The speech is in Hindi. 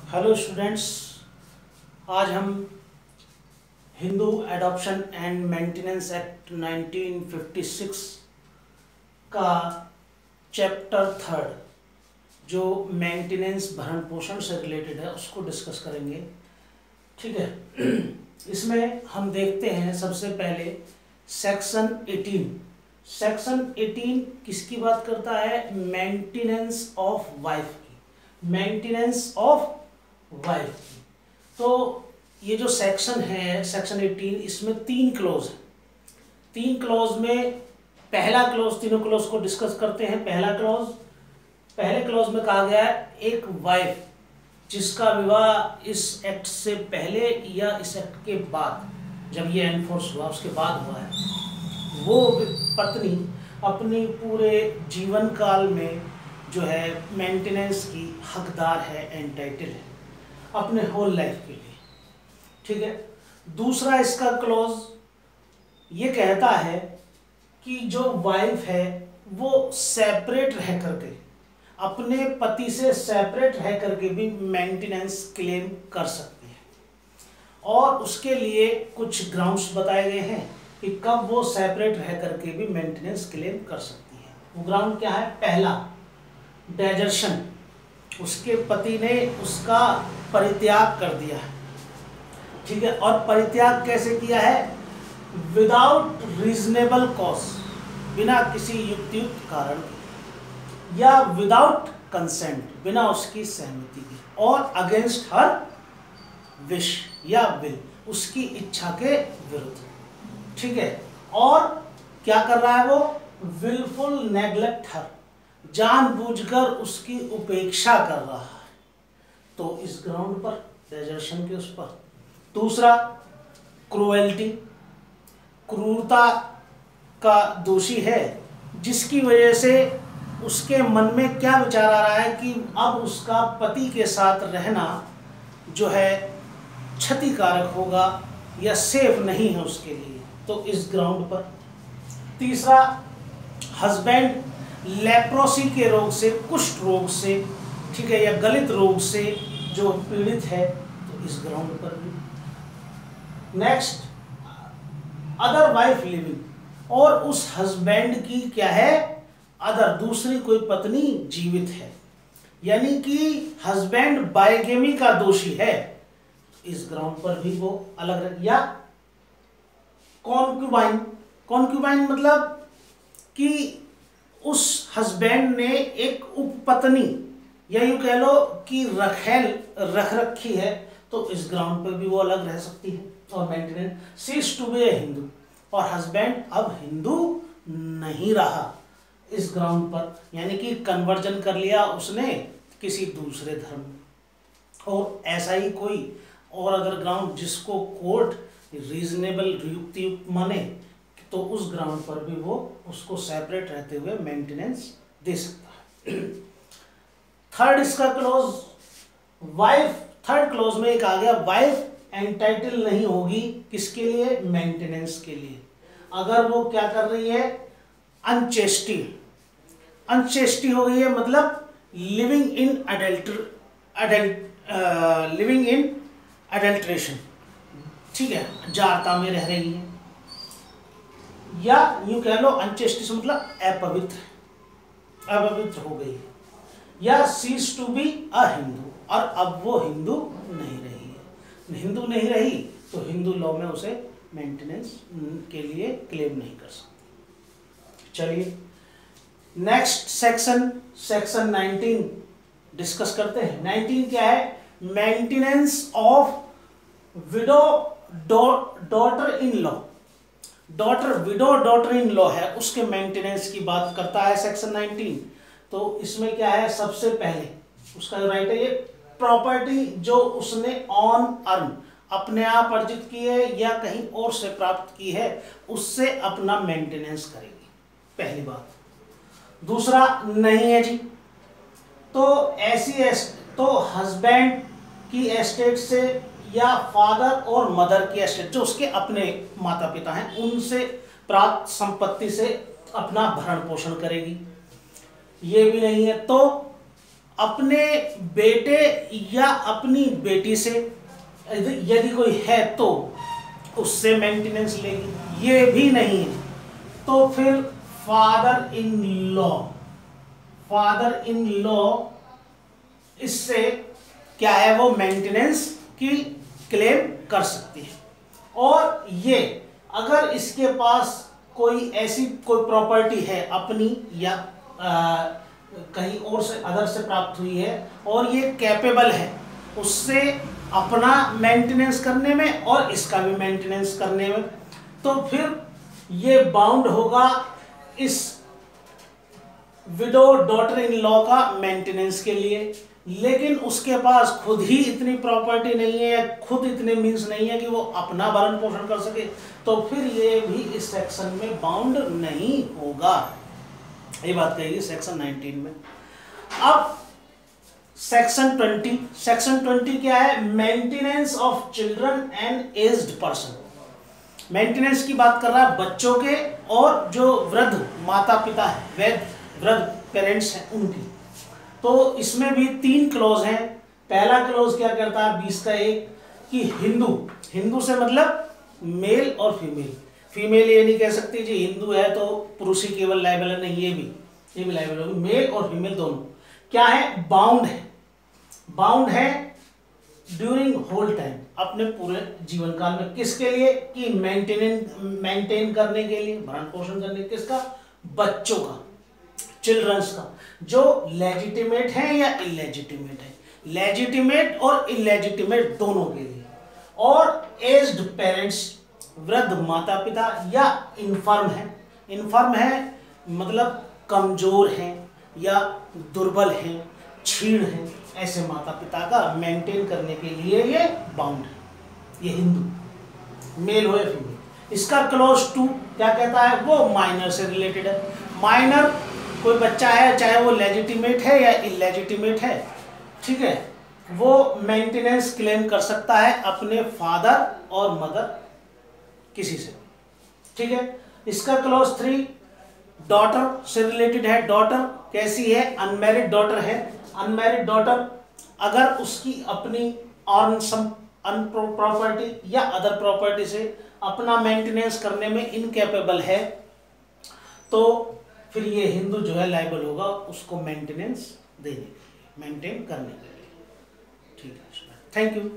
हेलो स्टूडेंट्स, आज हम Hindu adoption and maintenance act 1956 का चैप्टर 3 जो मेंटेनेंस भरण पोषण से रिलेटेड है उसको डिस्कस करेंगे। ठीक है। इसमें हम देखते हैं सबसे पहले सेक्शन 18। सेक्शन 18 किसकी बात करता है? मेंटेनेंस ऑफ वाइफ की। मेंटेनेंस ऑफ वाइफ की। तो ये जो सेक्शन है सेक्शन 18, इसमें 3 क्लॉज है। 3 क्लॉज में पहला क्लॉज, तीनों क्लॉज को डिस्कस करते हैं। पहले क्लॉज में कहा गया है एक वाइफ जिसका विवाह इस एक्ट से पहले या इस एक्ट के बाद, जब ये एनफोर्स हुआ उसके बाद हुआ है, वो पत्नी अपनी पूरे जीवन काल में जो है मेंटेनेंस की हकदार है, एंटाइटल है अपने होल लाइफ के लिए। ठीक है। दूसरा इसका क्लॉज ये कहता है कि जो वाइफ है वो सेपरेट रह करके, अपने पति से सेपरेट रह करके भी मेंटेनेंस क्लेम कर सकती है, और उसके लिए कुछ ग्राउंड्स बताए गए हैं कि कब वो सेपरेट रह करके भी मेंटेनेंस क्लेम कर सकती है। वो ग्राउंड क्या है? पहला, डेजर्शन, उसके पति ने उसका परित्याग कर दिया है। ठीक है। और परित्याग कैसे किया है? विदाउट रीजनेबल कॉज, बिना किसी युक्तियुक्त कारण के, या विदाउट कंसेंट, बिना उसकी सहमति के, और अगेंस्ट हर विश या विल, उसकी इच्छा के विरुद्ध। ठीक है। और क्या कर रहा है वो? विलफुल नेग्लेक्ट हर, जानबूझकर उसकी उपेक्षा कर रहा है, तो इस ग्राउंड पर, डेजर्शन के उस पर। दूसरा, क्रूएल्टी, क्रूरता का दोषी है, जिसकी वजह से उसके मन में क्या विचार आ रहा है कि अब उसका पति के साथ रहना जो है क्षतिकारक होगा या सेफ नहीं है उसके लिए, तो इस ग्राउंड पर। तीसरा, हस्बैंड लेप्रोसी के रोग से, कुष्ठ रोग से, ठीक है, या गलित रोग से जो पीड़ित है, तो इस ग्राउंड पर भी। नेक्स्ट, अदर वाइफ लिविंग, और उस हस्बैंड की क्या है? अदर, दूसरी कोई पत्नी जीवित है, यानी कि हस्बैंड बाइगेमी का दोषी है, इस ग्राउंड पर भी वो अलग रह। या कॉन्क्यूबाइन, कॉन्क्यूबाइन मतलब कि उस हस्बैंड ने एक उपपत्नी, या यूं कह लो कि रखेल रख रखी है, तो इस ग्राउंड पर भी वो अलग रह सकती है। और मेंटेनेंस, सीज टू बी ए हिंदू, और हस्बैंड अब हिंदू नहीं रहा, इस ग्राउंड पर, यानी कि कन्वर्जन कर लिया उसने किसी दूसरे धर्म में। और ऐसा ही कोई और अदर ग्राउंड जिसको कोर्ट रीजनेबल, युक्तियुक्त माने, तो उस ग्राउंड पर भी वो उसको सेपरेट रहते हुए मेंटेनेंस दे सकता है। थर्ड इसका क्लोज, वाइफ, थर्ड क्लोज में एक आ गया, वाइफ एंटाइटल नहीं होगी किसके लिए? मेंटेनेंस के लिए, अगर वो क्या कर रही है? अनचेस्टी, अनचेस्टी हो गई है, मतलब living in living in adulteration, ठीक है, जारता में रह रही है, या यूं कह लो अनचेस्टी से मतलब अपवित्र, अपवित्र हो गई है, या ceases to be a Hindu, और अब वो हिंदू नहीं रही है। हिंदू नहीं रही तो हिंदू लॉ में उसे मेंटेनेंस के लिए क्लेम नहीं कर सकती। चलिए नेक्स्ट सेक्शन, सेक्शन 19 डिस्कस करते हैं। 19 क्या है? Maintenance of window daughter in law, daughter, window daughter in law है, उसके मेंटेनेंस की बात करता है सेक्शन 19। तो इसमें क्या है? सबसे पहले उसका राइट है ये, प्रॉपर्टी जो उसने ऑन अर्न, अपने आप अर्जित की है या कहीं और से प्राप्त की है, उससे अपना मेंटेनेंस करेगी, पहली बात। दूसरा, नहीं है जी, तो ऐसी तो हस्बैंड की एस्टेट से, या फादर और मदर की एस्टेट, जो उसके अपने माता पिता हैं, उनसे प्राप्त संपत्ति से अपना भरण पोषण करेगी, ये भी नहीं है। तो अपने बेटे या अपनी बेटी से यदि कोई है तो उससे मेंटेनेंस लेगी, ये भी नहीं है तो फिर फादर इन लॉ इससे क्या है, वो मेंटेनेंस की क्लेम कर सकती है। और ये अगर इसके पास कोई ऐसी कोई प्रॉपर्टी है अपनी या कहीं और से अदर से प्राप्त हुई है और ये कैपेबल है उससे अपना मेंटेनेंस करने में और इसका भी मेंटेनेंस करने में, तो फिर ये बाउंड होगा इस विडो डॉटर इन लॉ का मेंटेनेंस के लिए। लेकिन उसके पास खुद ही इतनी प्रॉपर्टी नहीं है या खुद इतने मींस नहीं है कि वो अपना भरण पोषण कर सके, तो फिर ये भी इस सेक्शन में बाउंड नहीं होगा। ये बात कहेगी सेक्शन 19 में। अब सेक्शन 20 क्या है, maintenance of children and aged person. Maintenance की बात कर रहा है बच्चों के और जो वृद्ध माता पिता है, वृद्ध पेरेंट्स हैं उनकी। तो इसमें भी 3 क्लॉज हैं। पहला क्लॉज क्या करता है 20 का 1 कि हिंदू से मतलब मेल और फीमेल ये नहीं कह सकती जी हिंदू है तो पुरुष ही केवल लायबल है, नहीं, ये भी लायबल होगी, मेल और फीमेल दोनों। क्या है, बाउंड है ड्यूरिंग होल टाइम, अपने पूरे जीवन काल में। किसके लिए कि मेंटेन करने के लिए, भरण पोषण करने, किसका, बच्चों का, चिल्ड्रंस का, जो लेजिटिमेट है या इलेजिटिमेट है, लेजिटिमेट और इलेजिटिमेट दोनों के लिए। और एज्ड पेरेंट्स, वृद्ध माता पिता या इनफर्म है मतलब कमजोर हैं या दुर्बल हैं, क्षीण हैं, ऐसे माता पिता का मेंटेन करने के लिए ये बाउंड है, ये हिंदू मेल हो या फीमेल। इसका क्लॉज 2 क्या कहता है, वो माइनर से रिलेटेड है। माइनर कोई बच्चा है चाहे वो लेजिटिमेट है या इलेजिटिमेट है, ठीक है, वो मेंटेनेंस क्लेम कर सकता है अपने फादर और मदर किसी से, ठीक है। इसका क्लॉज 3 डॉटर से रिलेटेड है। डॉटर कैसी है, अनमैरिड डॉटर है। अनमैरिड डॉटर अगर उसकी अपनी प्रॉपर्टी या अदर प्रॉपर्टी से अपना मेंटेनेंस करने में इनकैपेबल है तो फिर ये हिंदू जो है लायबल होगा उसको मेंटेनेंस देने के लिए, मेंटेन करने के लिए, ठीक है। Thank you.